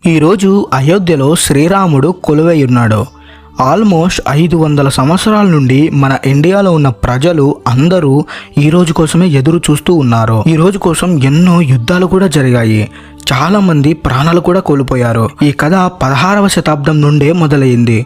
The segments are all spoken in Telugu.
ఈరోజు అయోధ్యలో శ్రీరాముడు కొలువై ఉన్నాడు. ఆల్మోస్ట్ 500 సంవత్సరాల నుండి మన ఇండియాలో ఉన్న ప్రజలు అందరూ ఈ రోజు కోసమే ఎదురు చూస్తూ ఉన్నారు. ఈ రోజు కోసం ఎన్నో యుద్ధాలు కూడా జరిగాయి. చాలా మంది ప్రాణాలు కూడా కోల్పోయారు. ఈ కథ 16వ శతాబ్దం నుండే మొదలైంది.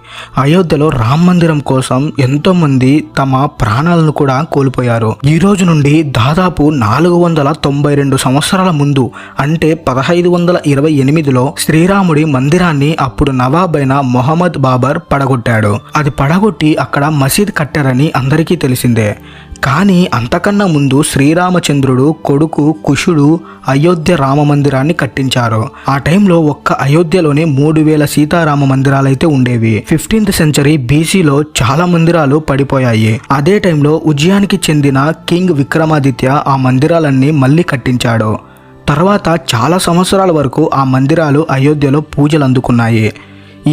అయోధ్యలో రామ మందిరం కోసం ఎంతో మంది తమ ప్రాణాలను కూడా కోల్పోయారు. ఈ రోజు నుండి దాదాపు 492 సంవత్సరాల ముందు అంటే 1528లో శ్రీరాముడి మందిరాన్ని అప్పుడు నవాబ్ అయిన మొహమ్మద్ బాబర్ పడగొట్టాడు. అది పడగొట్టి అక్కడ మసీద్ కట్టారని అందరికీ తెలిసిందే. కానీ అంతకన్నా ముందు శ్రీరామచంద్రుడు కొడుకు కుషుడు అయోధ్య రామ మందిరాన్ని కట్టించారు. ఆ టైంలో ఒక్క అయోధ్యలోనే 3000 సీతారామ మందిరాలైతే ఉండేవి. 15th సెంచరీ బీసీలో చాలా మందిరాలు పడిపోయాయి. అదే టైంలో ఉజ్జయానికి చెందిన కింగ్ విక్రమాదిత్య ఆ మందిరాలన్నీ మళ్ళీ కట్టించాడు. తర్వాత చాలా సంవత్సరాల వరకు ఆ మందిరాలు అయోధ్యలో పూజలు అందుకున్నాయి.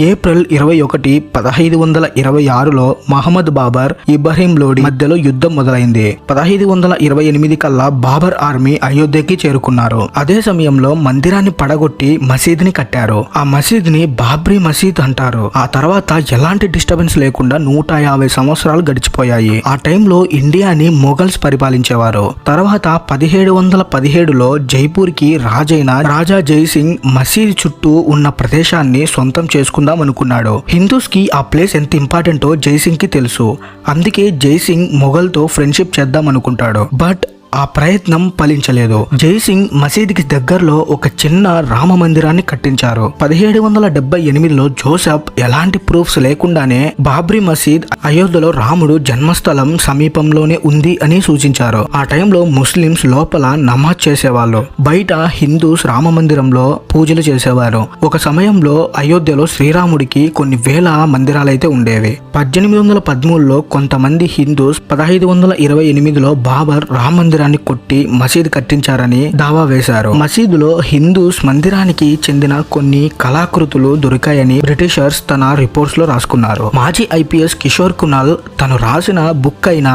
ఏప్రిల్ 21, 1526లో మహమ్మద్ బాబర్ ఇబ్రహీం లోడి మధ్యలో యుద్ధం మొదలైంది. 1528 కల్లా బాబర్ ఆర్మీ అయోధ్యకి చేరుకున్నారు. అదే సమయంలో మందిరాన్ని పడగొట్టి మసీద్ని కట్టారు. ఆ మసీద్ని బాబ్రీ మసీద్ అంటారు. ఆ తర్వాత ఎలాంటి డిస్టర్బెన్స్ లేకుండా 150 సంవత్సరాలు గడిచిపోయాయి. ఆ టైంలో ఇండియాని మొఘల్స్ పరిపాలించేవారు. తర్వాత 1717లో జైపూర్ కి రాజైన రాజా జైసింగ్ మసీద్ చుట్టూ ఉన్న ప్రదేశాన్ని సొంతం చేసుకున్నారు అనుకున్నాడు. హిందూస్ కి ఆ ప్లేస్ ఎంత ఇంపార్టెంటో జైసింగ్ కి తెలుసు. అందుకే జైసింగ్ మొఘల్ తో ఫ్రెండ్షిప్ చేద్దాం అనుకుంటాడు. బట్ ఆ ప్రయత్నం ఫలించలేదు. జైసింగ్ మసీద్కి దగ్గరలో ఒక చిన్న రామ మందిరాన్ని కట్టించారు. 1778లో జోసెఫ్ ఎలాంటి ప్రూఫ్స్ లేకుండానే బాబ్రీ మసీద్ అయోధ్యలో రాముడు జన్మస్థలం సమీపంలోనే ఉంది అని సూచించారు. ఆ టైంలో ముస్లిమ్స్ లోపల నమాజ్ చేసేవాళ్ళు, బయట హిందూస్ రామ మందిరంలో పూజలు చేసేవారు. ఒక సమయంలో అయోధ్యలో శ్రీరాముడికి కొన్ని వేల మందిరాలైతే ఉండేవి. 1813లో కొంతమంది హిందూస్ 1528లో బాబర్ రామ మందిరాన్ని కొట్టి మసీద్ కట్టించారని దావా వేశారు. మసీదులో హిందూస్ మందిరానికి చెందిన కొన్ని కళాకృతులు దొరికాయని బ్రిటిషర్స్ తన రిపోర్ట్స్ లో రాసుకున్నారు. మాజీ ఐపీఎస్ కిషోర్ కునాల్ తను రాసిన బుక్ అయిన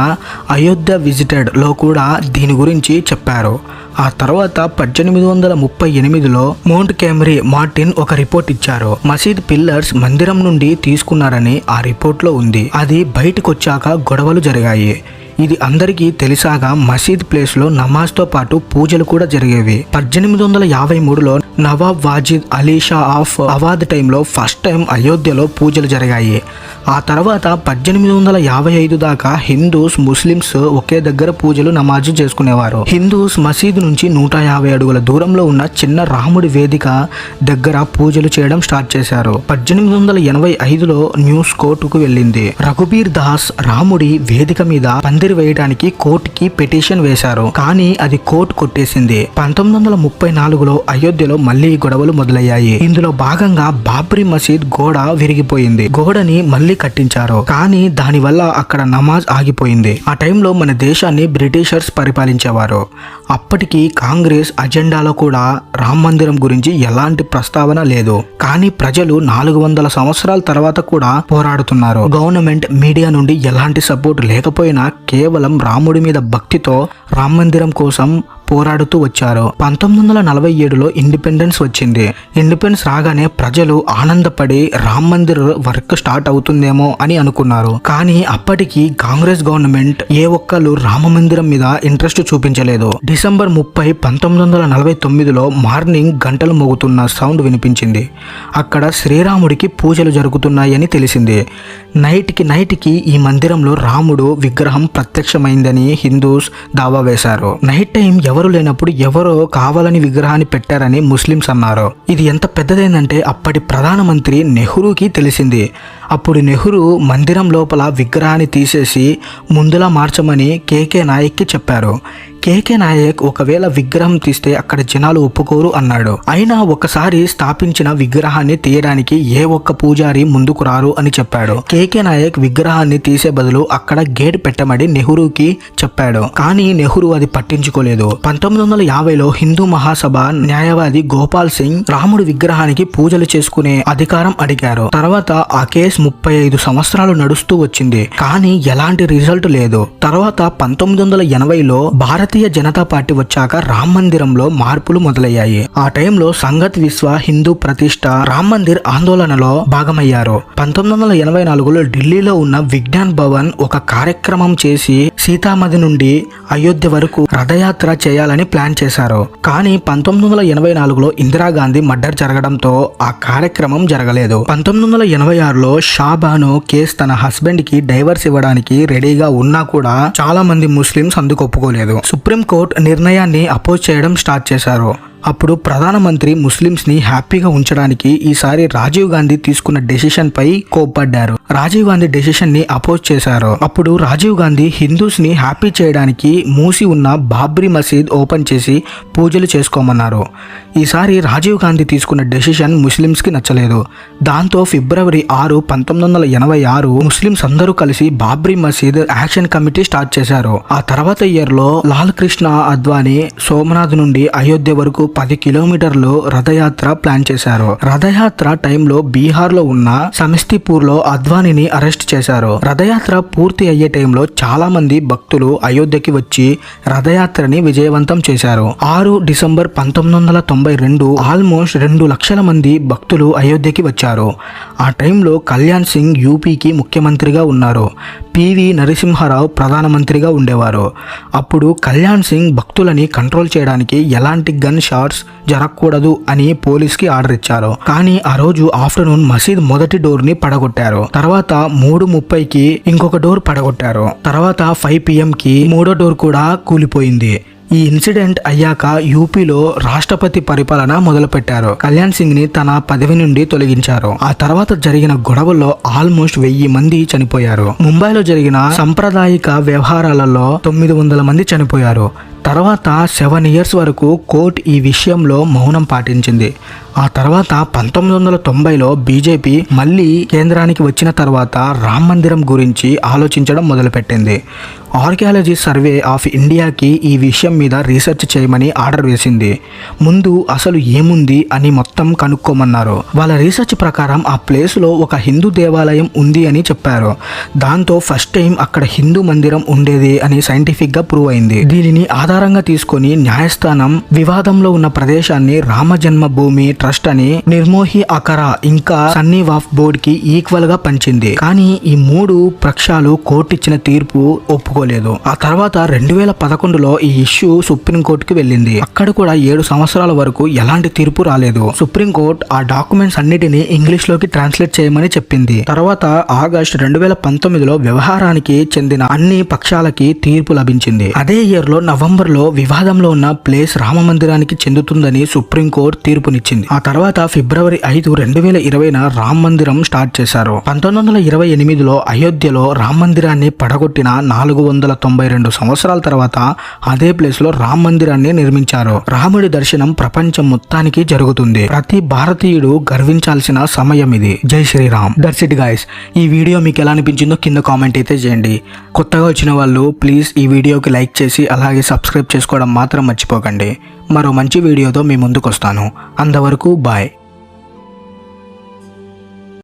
అయోధ్య విజిటెడ్ లో కూడా దీని గురించి చెప్పారు. ఆ తర్వాత 1838లో మౌంట్ కెమెరీ మార్టిన్ ఒక రిపోర్ట్ ఇచ్చారు. మసీద్ పిల్లర్స్ మందిరం నుండి తీసుకున్నారని ఆ రిపోర్ట్ లో ఉంది. అది బయటకు వచ్చాక గొడవలు జరిగాయి. ఇది అందరికీ తెలిసాగా మసీద్ ప్లేస్ లో నమాజ్ తో పాటు పూజలు కూడా జరిగేవి. 1853లో నవాబ్ వాజిద్ అలీ షా ఆఫ్ అవాద్ టైంలో ఫస్ట్ టైం అయోధ్యలో పూజలు జరిగాయి. ఆ తర్వాత 1855 దాకా హిందూస్ ముస్లిమ్స్ ఒకే దగ్గర పూజలు నమాజు చేసుకునేవారు. హిందూస్ మసీద్ నుంచి 150 అడుగుల దూరంలో ఉన్న చిన్న రాముడి వేదిక దగ్గర పూజలు చేయడం స్టార్ట్ చేశారు. 1885లో న్యూస్ కోర్టుకు వెళ్ళింది. రఘుబీర్ దాస్ రాముడి వేదిక మీద పందిరి వేయడానికి కోర్టుకి పిటిషన్ వేశారు. కానీ అది కోర్టు కొట్టేసింది. 1934లో అయోధ్యలో మళ్లీ గొడవలు మొదలయ్యాయి. ఇందులో భాగంగా బాబ్రీ మసీద్ గోడ విరిగిపోయింది. గోడని మళ్లీ కట్టించారు. కానీ దానివల్ల అక్కడ నమాజ్ ఆగిపోయింది. ఆ టైంలో మన దేశాన్ని బ్రిటిషర్స్ పరిపాలించేవారు. అప్పటికి కాంగ్రెస్ అజెండాలో కూడా రామ మందిరం గురించి ఎలాంటి ప్రస్తావన లేదు. కానీ ప్రజలు 400 సంవత్సరాల తర్వాత కూడా పోరాడుతున్నారు. గవర్నమెంట్ మీడియా నుండి ఎలాంటి సపోర్ట్ లేకపోయినా కేవలం రాముడి మీద భక్తితో రామ మందిరం కోసం పోరాడుతూ వచ్చారు. 1947లో ఇండిపెండెన్స్ వచ్చింది. ఇండిపెండెన్స్ రాగానే ప్రజలు ఆనందపడి రామ్ మందిర్ వర్క్ స్టార్ట్ అవుతుందేమో అని అనుకున్నారు. కానీ అప్పటికి కాంగ్రెస్ గవర్నమెంట్ ఏ ఒక్కరు రామ మందిరం మీద ఇంట్రెస్ట్ చూపించలేదు. డిసెంబర్ 30, 1949లో మార్నింగ్ గంటలు మోగుతున్న సౌండ్ వినిపించింది. అక్కడ శ్రీరాముడికి పూజలు జరుగుతున్నాయని తెలిసింది. నైట్కి ఈ మందిరంలో రాముడు విగ్రహం ప్రత్యక్షమైందని హిందూస్ దావా వేశారు. నైట్ టైం ఎవరు లేనప్పుడు ఎవరో కావాలని విగ్రహాన్ని పెట్టారని ముస్లిమ్స్ అన్నారు. ఇది ఎంత పెద్దదైందంటే అప్పటి ప్రధానమంత్రి నెహ్రూకి తెలిసింది. అప్పుడు నెహ్రూ మందిరం లోపల విగ్రహాన్ని తీసేసి ముందులా మార్చమని కేకే నాయక్కి చెప్పారు. కేకే నాయక్ ఒకవేళ విగ్రహం తీస్తే అక్కడ జనాలు ఒప్పుకోరు అన్నాడు. అయినా ఒకసారి స్థాపించిన విగ్రహాన్ని తీయడానికి ఏ ఒక్క పూజారి ముందుకు రారు అని చెప్పాడు. కేకే నాయక్ విగ్రహాన్ని తీసే బదులు అక్కడ గేట్ పెట్టమని నెహ్రూకి చెప్పాడు. కానీ నెహ్రూ అది పట్టించుకోలేదు. 1950లో హిందూ మహాసభ న్యాయవాది గోపాల్ సింగ్ రాముడి విగ్రహానికి పూజలు చేసుకునే అధికారం అడిగారు. తర్వాత ఆ కేసు 35 సంవత్సరాలు నడుస్తూ వచ్చింది, కానీ ఎలాంటి రిజల్ట్ లేదు. తర్వాత 1980లో భారతీయ జనతా పార్టీ వచ్చాక రామ్ మందిరంలో మార్పులు మొదలయ్యాయి. ఆ టైంలో సంగత్ విశ్వ హిందూ ప్రతిష్ట రామ్ మందిర్ ఆందోళనలో భాగమయ్యారు. 1984లో ఢిల్లీలో ఉన్న విజ్ఞాన్ భవన్ ఒక కార్యక్రమం చేసి సీతామది నుండి అయోధ్య వరకు రథయాత్ర చేయాలని ప్లాన్ చేశారు. కానీ 1984లో ఇందిరాగాంధీ మర్డర్ జరగడంతో ఆ కార్యక్రమం జరగలేదు. 1986లో షాబానో కేస్ తన హస్బెండ్ కి డైవర్స్ ఇవ్వడానికి రెడీగా ఉన్నా కూడా చాలా మంది ముస్లిమ్స్ అందుకు ఒప్పుకోలేదు. సుప్రీంకోర్టు నిర్ణయాన్ని అపోజ్ చేయడం స్టార్ట్ చేశారు. అప్పుడు ప్రధానమంత్రి ముస్లిమ్స్ ని హ్యాపీగా ఉంచడానికి ఈసారి రాజీవ్ గాంధీ తీసుకున్న డెసిషన్ పై కోప్పడ్డారు. రాజీవ్ గాంధీ డెసిషన్ ని అపోజ్ చేశారు. అప్పుడు రాజీవ్ గాంధీ హిందూస్ ని హ్యాపీ చేయడానికి మూసి ఉన్న బాబ్రీ మసీద్ ఓపెన్ చేసి పూజలు చేసుకోమన్నారు. ఈసారి రాజీవ్ గాంధీ తీసుకున్న డెసిషన్ ముస్లిమ్స్ కి నచ్చలేదు. దాంతో ఫిబ్రవరి 6, 1986 ముస్లిమ్స్ అందరూ కలిసి బాబ్రీ మసీద్ యాక్షన్ కమిటీ స్టార్ట్ చేశారు. ఆ తర్వాత ఇయర్ లో లాల్ కృష్ణ అద్వానీ సోమనాథ్ నుండి అయోధ్య వరకు 10 కిలోమీటర్లు రథయాత్ర ప్లాన్ చేశారు. రథయాత్ర టైంలో బీహార్ లో ఉన్న సమస్తీపూర్ లో అద్వానీని అరెస్ట్ చేశారు. రథయాత్ర పూర్తి అయ్యే టైంలో చాలా మంది భక్తులు అయోధ్యకి వచ్చి రథయాత్రని విజయవంతం చేశారు. 6 డిసెంబర్ 1992 ఆల్మోస్ట్ 2 లక్షల మంది భక్తులు అయోధ్యకి వచ్చారు. ఆ టైంలో కళ్యాణ్ సింగ్ యూపీకి ముఖ్యమంత్రిగా ఉన్నారు. పివి నరసింహారావు ప్రధానమంత్రిగా ఉండేవారు. అప్పుడు కళ్యాణ్ సింగ్ భక్తులని కంట్రోల్ చేయడానికి ఎలాంటి గన్ షాట్స్ జరగకూడదు అని పోలీస్ కి ఆర్డర్ ఇచ్చారు. కానీ ఆ రోజు ఆఫ్టర్నూన్ మసీద్ మొదటి డోర్ ని పడగొట్టారు. తర్వాత 3:30కి ఇంకొక డోర్ పడగొట్టారు. తర్వాత 5 PM కి మూడో డోర్ కూడా కూలిపోయింది. ఈ ఇన్సిడెంట్ అయ్యాక యూపీలో రాష్ట్రపతి పరిపాలన మొదలుపెట్టారు. కళ్యాణ్ సింగ్ ని తన పదవి నుండి తొలగించారు. ఆ తర్వాత జరిగిన గొడవల్లో ఆల్మోస్ట్ 1000 మంది చనిపోయారు. ముంబైలో జరిగిన సాంప్రదాయిక వ్యవహారాలలో 900 మంది చనిపోయారు. తర్వాత 7 years వరకు కోర్టు ఈ విషయంలో మౌనం పాటించింది. ఆ తర్వాత 1990లో బీజేపీ మళ్ళీ కేంద్రానికి వచ్చిన తర్వాత రామ్ మందిరం గురించి ఆలోచించడం మొదలుపెట్టింది. ఆర్కియాలజీ సర్వే ఆఫ్ ఇండియాకి ఈ విషయం మీద రీసెర్చ్ చేయమని ఆర్డర్ వేసింది. ముందు అసలు ఏముంది అని మొత్తం కనుక్కోమన్నారు. వాళ్ళ రీసెర్చ్ ప్రకారం ఆ ప్లేస్ లో ఒక హిందూ దేవాలయం ఉంది అని చెప్పారు. దాంతో ఫస్ట్ టైం అక్కడ హిందూ మందిరం ఉండేది అని సైంటిఫిక్ గా ప్రూవ్ అయింది. దీనిని ఆధారంగా తీసుకొని న్యాయస్థానం వివాదంలో ఉన్న ప్రదేశాన్ని రామ జన్మభూమి ట్రస్ట్ అని నిర్మోహి అఖరా ఇంకా సన్నీ వాఫ్ బోర్డ్ కి ఈక్వల్ గా పంచింది. కానీ ఈ 3 పక్షాలు కోర్టు ఇచ్చిన తీర్పు ఒప్పుకోలేదు. ఆ తర్వాత 2011లో ఈ ఇష్యూ సుప్రీంకోర్టుకి వెళ్ళింది. అక్కడ కూడా 7 సంవత్సరాల వరకు ఎలాంటి తీర్పు రాలేదు. సుప్రీంకోర్టు ఆ డాక్యుమెంట్స్ అన్నిటిని ఇంగ్లీష్ లోకి ట్రాన్స్లేట్ చేయమని చెప్పింది. తర్వాత ఆగస్ట్ 2019లో వ్యవహారానికి చెందిన అన్ని పక్షాలకి తీర్పు లభించింది. అదే ఇయర్ లో నవంబర్లో వివాదంలో ఉన్న ప్లేస్ రామ మందిరానికి చెందుతుందని సుప్రీంకోర్టు తీర్పునిచ్చింది. ఆ తర్వాత ఫిబ్రవరి 5, 2020న రామ్ మందిరం స్టార్ట్ చేశారు. 1928లో అయోధ్యలో రామ్ మందిరాన్ని పడగొట్టిన 492 సంవత్సరాల తర్వాత అదే ప్లేస్ లో రామ్ మందిరాన్ని నిర్మించారు. రాముడి దర్శనం ప్రపంచం మొత్తానికి జరుగుతుంది. ప్రతి భారతీయుడు గర్వించాల్సిన సమయం ఇది. జై శ్రీరామ్. That's it guys. ఈ వీడియో మీకు ఎలా అనిపించిందో కింద కామెంట్ అయితే చేయండి. కొత్తగా వచ్చిన వాళ్ళు ప్లీజ్ ఈ వీడియోకి లైక్ చేసి అలాగే సబ్స్క్రైబ్ చేసుకోవడం మాత్రం మర్చిపోకండి. మరో మంచి వీడియోతో మీ ముందుకు వస్తాను. అంతవరకు బాయ్.